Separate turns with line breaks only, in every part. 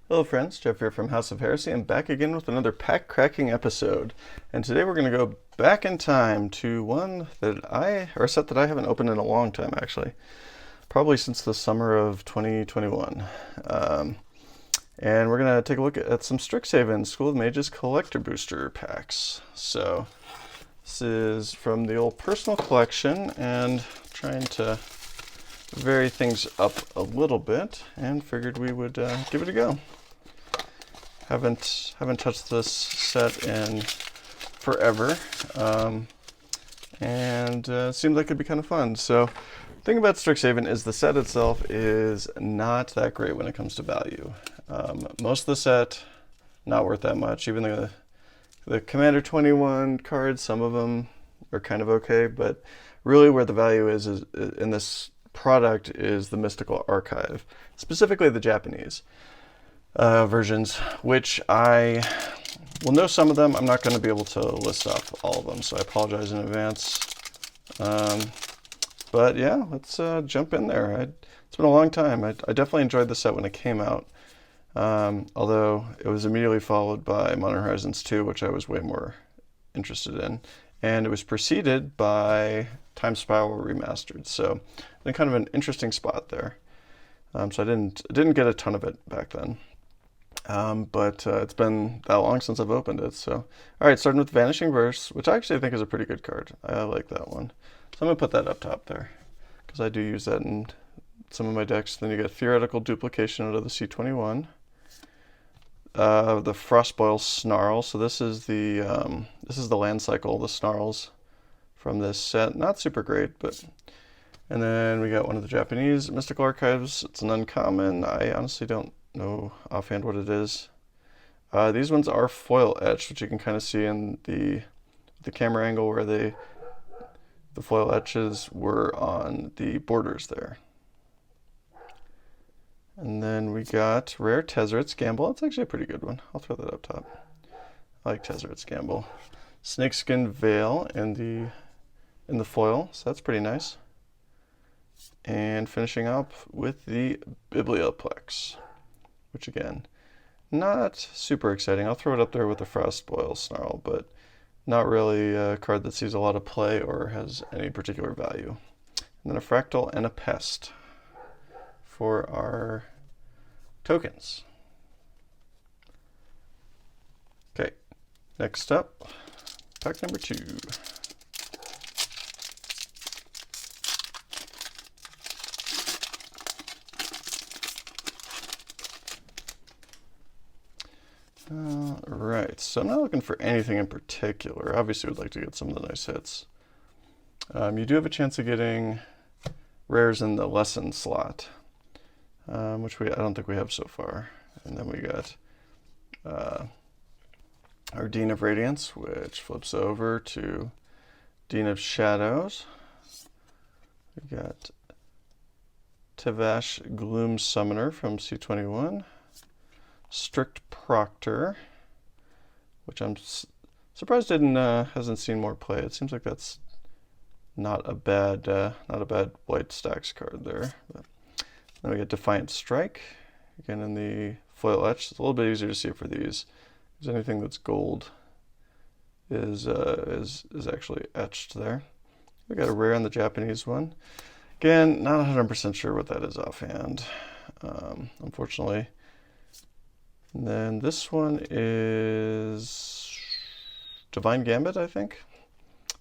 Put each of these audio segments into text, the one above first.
Hello friends, Jeff here from House of Heresy. I'm back again with another pack cracking episode. And today we're going to go back in time to a set that I haven't opened in a long time actually. Probably since the summer of 2021. And we're going to take a look at some Strixhaven School of Mages collector booster packs. So this is from the old personal collection and trying to vary things up a little bit and figured we would give it a go. Haven't touched this set in forever, and it seemed like it'd be kind of fun. So the thing about Strixhaven is the set itself is not that great when it comes to value. Most of the set, not worth that much. Even the Commander 21 cards, some of them are kind of okay, but really where the value is in this product is the Mystical Archive, specifically the Japanese versions, which I will know some of them. I'm not going to be able to list off all of them, so I apologize in advance. But yeah, let's jump in there. It's been a long time. I definitely enjoyed the set when it came out, although it was immediately followed by Modern Horizons 2, which I was way more interested in, and it was preceded by Time Spiral Remastered, so in kind of an interesting spot there. So I didn't get a ton of it back then. But it's been that long since I've opened it. So, all right, starting with Vanishing Verse, which I actually think is a pretty good card. I like that one. So I'm going to put that up top there because I do use that in some of my decks. Then you get Theoretical Duplication out of the C21. The Frostboil Snarl. So this is the land cycle, the Snarls from this set. Not super great, but... And then we got one of the Japanese Mystical Archives. It's an uncommon. I honestly don't know offhand what it is. These ones are foil etched, which you can kind of see in the camera angle where the foil etches were on the borders there. And then we got Rare Tezzeret's Gamble. That's actually a pretty good one. I'll throw that up top. I like Tezzeret's Gamble. Snakeskin Veil in the foil, so that's pretty nice. And finishing up with the Biblioplex, which again, not super exciting. I'll throw it up there with the Frostboil Snarl, but not really a card that sees a lot of play or has any particular value. And then a Fractal and a Pest for our tokens. Okay, next up, pack number 2. Right, so I'm not looking for anything in particular. Obviously, would like to get some of the nice hits. You do have a chance of getting rares in the lesson slot, which I don't think we have so far. And then we got our Dean of Radiance, which flips over to Dean of Shadows. We got Tevash Gloom Summoner from C21. Strict Proctor, which I'm surprised hasn't seen more play. It seems like that's not a bad white stacks card there. But then we get Defiant Strike, again in the foil etch. It's a little bit easier to see for these, because anything that's gold is actually etched there. We got a rare on the Japanese one. Again, not 100% sure what that is offhand, unfortunately. And then this one is Divine Gambit, I think,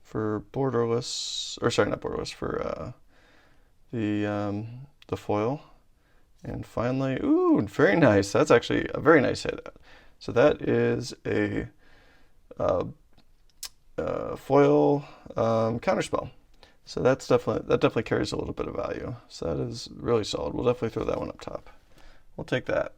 for borderless, or sorry, not borderless, for the foil. And finally, ooh, very nice. That's actually a very nice hit. So that is a foil counterspell. So that definitely carries a little bit of value. So that is really solid. We'll definitely throw that one up top. We'll take that.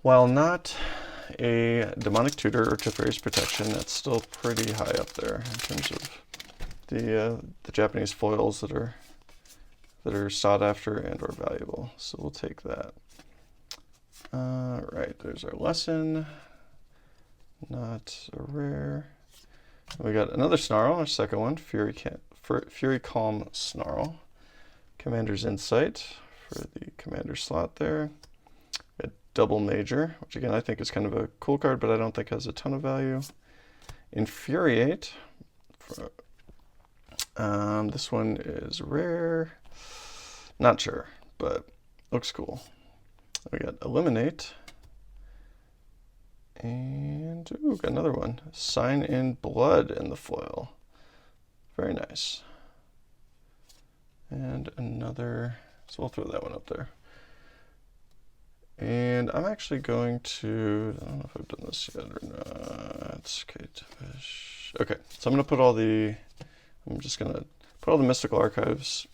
While not a Demonic Tutor or Teferi's Protection, that's still pretty high up there in terms of the Japanese foils that are sought after and or valuable. So we'll take that. Right, there's our lesson. Not a rare. We got another Snarl, our second one, Fury Calm Snarl. Commander's Insight for the commander slot there. Double Major, which again I think is kind of a cool card, but I don't think has a ton of value. Infuriate. This one is rare. Not sure, but looks cool. We got Eliminate. And ooh, got another one. Sign in Blood in the foil. Very nice. And another, so we'll throw that one up there. And I'm actually going to, I don't know if I've done this yet or not. Okay, so I'm just going to put all the Mystical Archives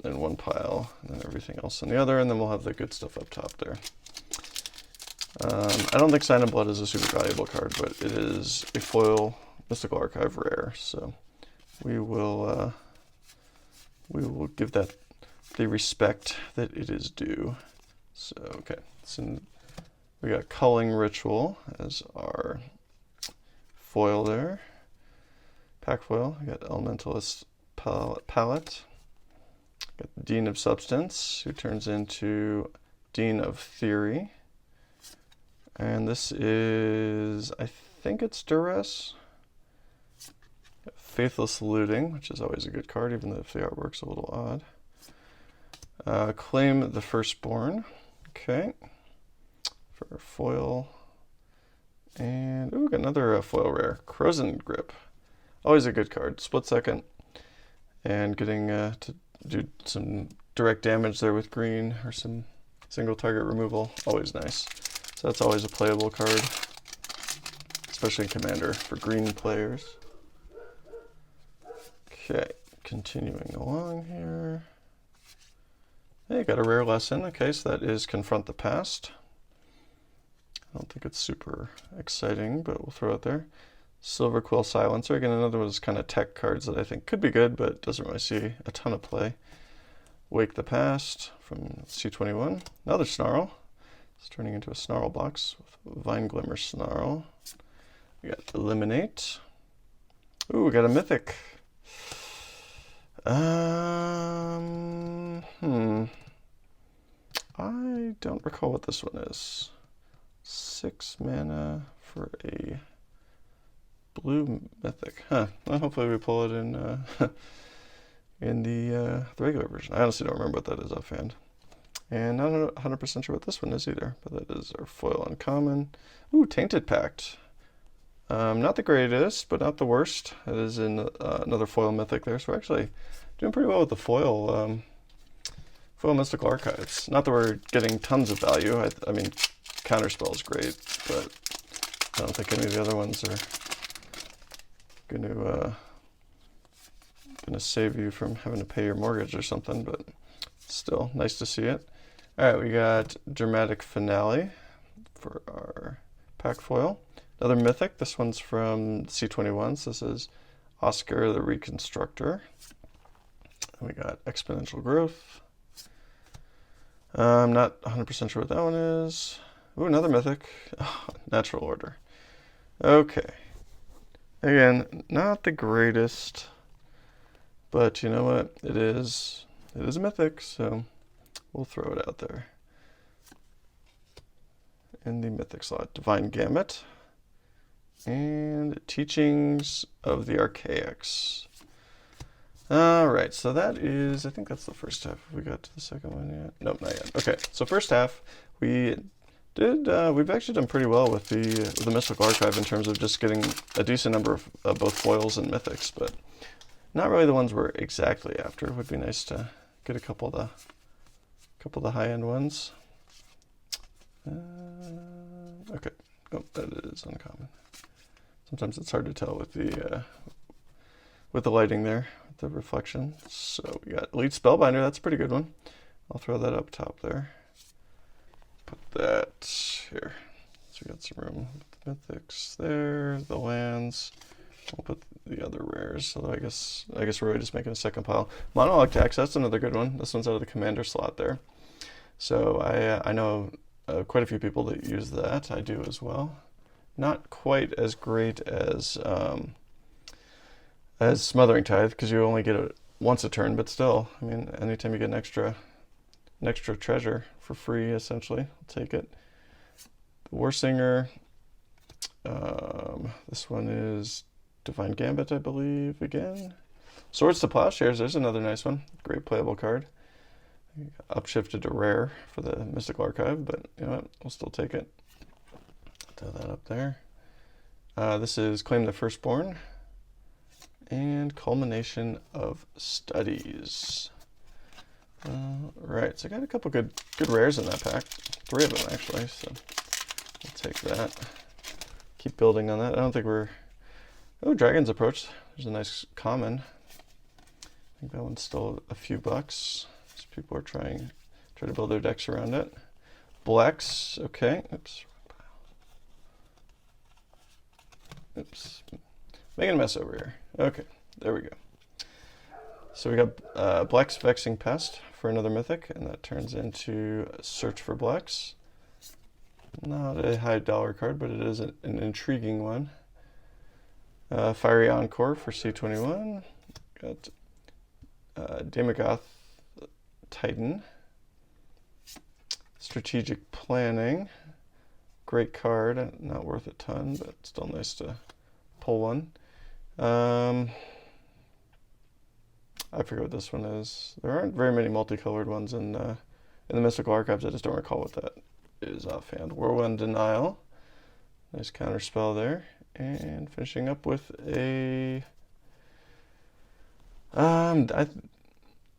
in one pile, and then everything else in the other, and then we'll have the good stuff up top there. I don't think Sign in Blood is a super valuable card, but it is a foil Mystical Archive rare, so we will give that the respect that it is due. So, okay, so we got Culling Ritual as our foil there. Pack foil, we got Elementalist Palette. Got Dean of Substance, who turns into Dean of Theory. And this is, I think it's Duress. Faithless Looting, which is always a good card, even if the artwork's a little odd. Claim the Firstborn. Okay. For foil. And, ooh, got another foil rare. Crozen Grip. Always a good card. Split second. And getting to do some direct damage there with green, or some single target removal. Always nice. So that's always a playable card, especially in Commander for green players. Okay, continuing along here. Hey, got a rare lesson. Okay, so that is Confront the Past. I don't think it's super exciting, but we'll throw it there. Silver Quill Silencer. Again, another one of those kind of tech cards that I think could be good, but doesn't really see a ton of play. Wake the Past from C21. Another Snarl. It's turning into a Snarl box with Vine Glimmer Snarl. We got Eliminate. Ooh, we got a Mythic. I don't recall what this one is. 6 mana for a blue Mythic. Huh. Well, hopefully we pull it in in the regular version. I honestly don't remember what that is offhand. And I'm not 100% sure what this one is either, but that is our foil uncommon. Ooh, Tainted Pact. Not the greatest, but not the worst. It is in another foil mythic there, so we're actually doing pretty well with the foil Mystical Archives. Not that we're getting tons of value. I mean, Counterspell is great, but I don't think any of the other ones are gonna save you from having to pay your mortgage or something, but still nice to see it. All right, we got Dramatic Finale for our pack foil. Another mythic. This one's from C21. So this is Oscar the Reconstructor. And we got Exponential Growth. I'm not 100% sure what that one is. Ooh, another mythic. Oh, Natural Order. Okay. Again, not the greatest, but you know what? It is a mythic, so we'll throw it out there. In the mythic slot, Divine Gamut and Teachings of the Archaics. All right, so that is, I think that's the first half. Have we got to the second one yet? Nope, not yet. Okay, so first half, we've actually done pretty well with the Mystical Archive in terms of just getting a decent number of both foils and mythics, but not really the ones we're exactly after. It would be nice to get a couple of the high-end ones. Okay, oh, that is uncommon. Sometimes it's hard to tell with the lighting there, with the reflection. So we got Elite Spellbinder. That's a pretty good one. I'll throw that up top there. Put that here. So we got some room with the mythics there, the lands. We'll put the other rares. So I guess we're really just making a second pile. Monologue Tax, that's another good one. This one's out of the commander slot there. So I know quite a few people that use that. I do as well. Not quite as great as Smothering Tithe, because you only get it once a turn, but still, I mean, anytime you get an extra an extra treasure for free, essentially. I'll take it. The Warsinger. This one is Divine Gambit, I believe, again. Swords to Plowshares, there's another nice one. Great playable card. Upshifted to rare for the Mystical Archive, but you know what? We'll still take it. Throw that up there. This is Claim the Firstborn and Culmination of Studies. Right, so I got a couple good rares in that pack. 3 of them actually, so I'll take that. Keep building on that. I don't think we're... Oh, Dragon's Approach. There's a nice common. I think that one's still a few bucks. So people are trying to build their decks around it. Blacks, okay. Oops. Making a mess over here. Okay, there we go. So we got Black's Vexing Pest for another mythic, and that turns into Search for Blacks. Not a high dollar card, but it is an intriguing one. Fiery Encore for C21. Got Daemogoth Titan. Strategic Planning. Great card, not worth a ton, but still nice to pull one. I forget what this one is. There aren't very many multicolored ones in the Mystical Archives. I just don't recall what that is offhand. Whirlwind Denial. Nice counter spell there. And finishing up with a... is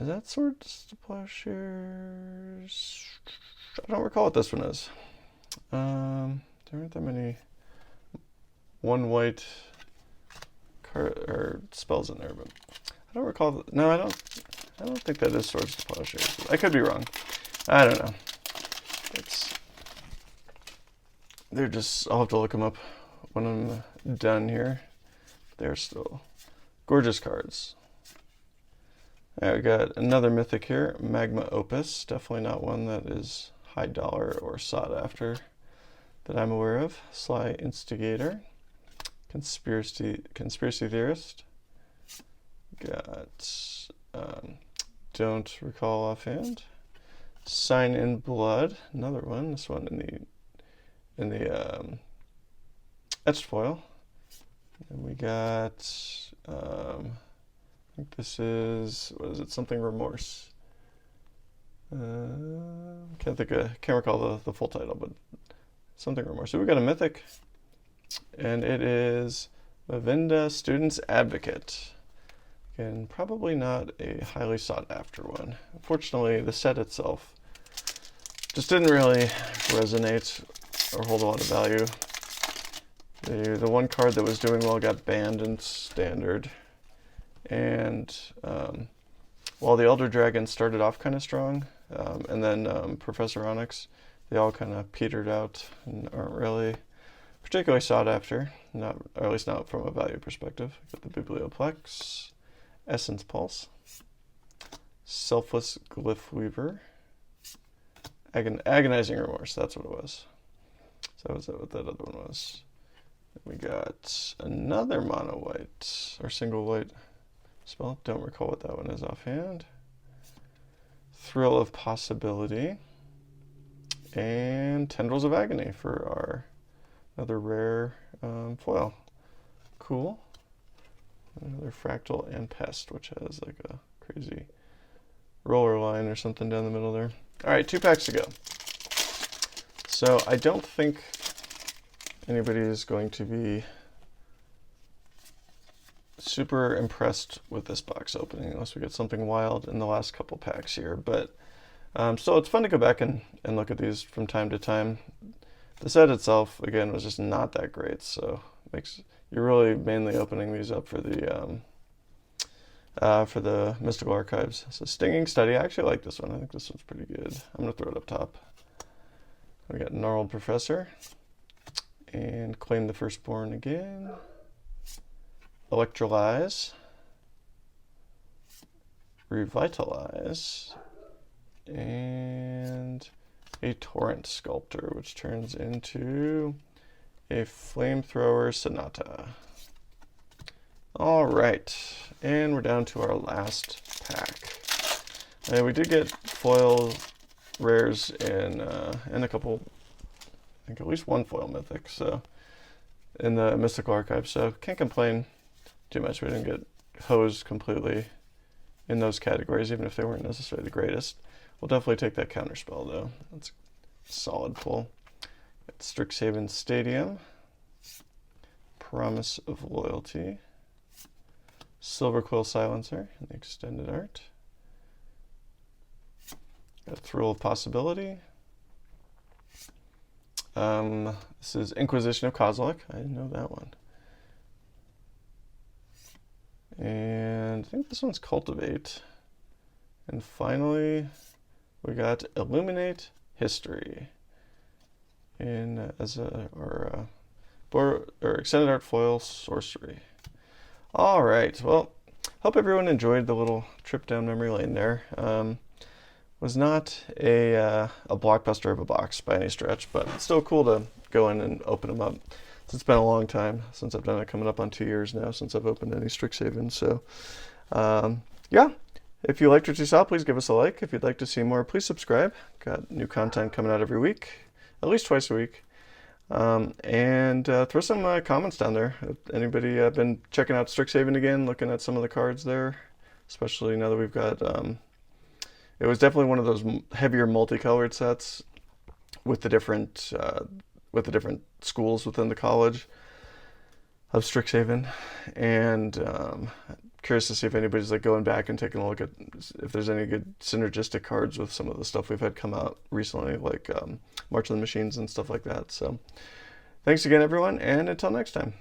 that Swords to Plowshares? I don't recall what this one is. There aren't that many one white card or spells in there, but I don't recall. No, I don't think that is Swords to Plowshares. I could be wrong. I don't know. They're just. I'll have to look them up when I'm done here. They're still gorgeous cards. All right, we got another mythic here, Magma Opus. Definitely not one that is high dollar or sought after that I'm aware of. Sly Instigator, Conspiracy Theorist. Got don't recall offhand. Sign in Blood, another one. This one in the etched foil. And we got I think this is, what is it? Something Remorse. Can't recall the full title, but Something Remorse. So we got a mythic, and it is Mavinda Student's Advocate. Again, probably not a highly sought after one. Unfortunately, the set itself just didn't really resonate or hold a lot of value. The one card that was doing well got banned in Standard, and while the Elder Dragon started off kind of strong, and then Professor Onyx, they all kind of petered out and aren't really particularly sought after, or at least not from a value perspective. Got the Biblioplex, Essence Pulse, Selfless Glyph Weaver, Agonizing Remorse, that's what it was. So that was what that other one was. We got another mono white, or single white spell. Don't recall what that one is offhand. Thrill of Possibility. And Tendrils of Agony for our another rare foil. Cool. Another Fractal and Pest, which has like a crazy roller line or something down the middle there. All right, 2 packs to go. So I don't think anybody is going to be super impressed with this box opening unless we get something wild in the last couple packs here. But so it's fun to go back and look at these from time to time. The set itself, again, was just not that great, so you're really mainly opening these up for the Mystical Archives. So Stinging Study, I actually like this one. I think this one's pretty good. I'm going to throw it up top. We got Gnarled Professor, and Claim the Firstborn again. Electrolyze, Revitalize, and a Torrent Sculptor, which turns into a Flamethrower Sonata. All right, and we're down to our last pack. And we did get foil rares and a couple, I think at least one foil mythic, so in the Mystical Archive, so can't complain too much. We didn't get hosed completely in those categories, even if they weren't necessarily the greatest. We'll definitely take that counterspell though. That's a solid pull. Got Strixhaven Stadium, Promise of Loyalty, Silver Quill Silencer in the extended art. Got Thrill of Possibility. This is Inquisition of Kozilek. I didn't know that one. And I think this one's Cultivate. And finally, we got Illuminate History in as our extended art foil sorcery. All right. Well, hope everyone enjoyed the little trip down memory lane there. Was not a blockbuster of a box by any stretch, but it's still cool to go in and open them up. It's been a long time since I've done it, coming up on 2 years now since I've opened any Strixhaven. So, yeah, if you liked what you saw, please give us a like. If you'd like to see more, please subscribe. Got new content coming out every week, at least twice a week. And throw some comments down there. Anybody been checking out Strixhaven again, looking at some of the cards there, especially now that we've got... it was definitely one of those heavier multicolored sets with the different schools within the college of Strixhaven, and curious to see if anybody's like going back and taking a look at if there's any good synergistic cards with some of the stuff we've had come out recently, like March of the Machines and stuff like that. So thanks again, everyone, and until next time.